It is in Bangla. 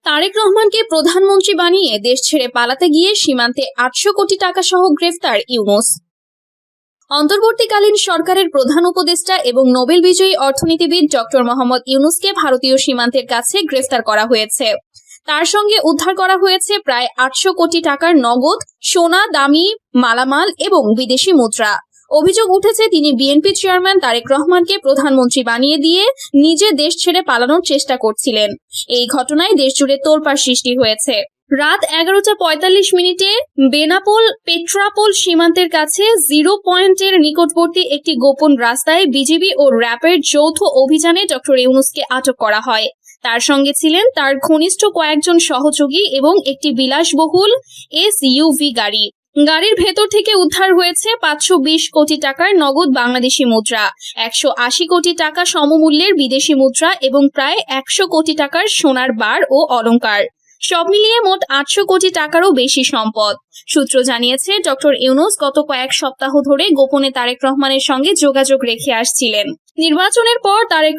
তারেক রহমানকে প্রধানমন্ত্রী বানিয়ে দেশ ছেড়ে পালাতে গিয়ে সীমান্তে ৮০০ কোটি টাকা সহ গ্রেফতার ইউনূস। অন্তর্বর্তীকালীন সরকারের প্রধান উপদেষ্টা এবং নোবেল বিজয়ী অর্থনীতিবিদ ডক্টর মোহাম্মদ ইউনূসকে ভারতীয় সীমান্তের কাছে গ্রেফতার করা হয়েছে। তার সঙ্গে উদ্ধার করা হয়েছে প্রায় ৮০০ কোটি টাকার নগদ, সোনা, দামি মালামাল এবং বিদেশি মুদ্রা। অভিযোগ উঠেছে তিনি বিএনপি চেয়ারম্যান তারেক রহমানকে প্রধানমন্ত্রী বানিয়ে দিয়ে নিজে দেশ ছেড়ে পালানোর চেষ্টা করছিলেন। এই ঘটনায় দেশজুড়ে তোলপাড় সৃষ্টি হয়েছে। রাত 11:45 বেনাপোল পেট্রাপোল সীমান্তের কাছে জিরো পয়েন্টের নিকটবর্তী একটি গোপন রাস্তায় বিজিবি ও র্যাবের যৌথ অভিযানে ডক্টর ইউনূসকে আটক করা হয়। তার সঙ্গে ছিলেন তার ঘনিষ্ঠ কয়েকজন সহযোগী এবং একটি বিলাসবহুল এসইউভি গাড়ি। গাড়ির ভেতর থেকে উদ্ধার হয়েছে 520 কোটি টাকার নগদ বাংলাদেশি মুদ্রা, 180 কোটি টাকা সমমূল্যের বিদেশি মুদ্রা এবং প্রায় 100 কোটি টাকার সোনার বার ও অলংকার। সব মিলিয়ে মোট 800 কোটি টাকারও বেশি সম্পদ। সূত্র জানিয়েছে, ডক্টর ইউনূস গত কয়েক সপ্তাহ ধরে গোপনে তারেক রহমানের সঙ্গে যোগাযোগ রেখে আসছিলেন। নির্বাচনের পর তারেক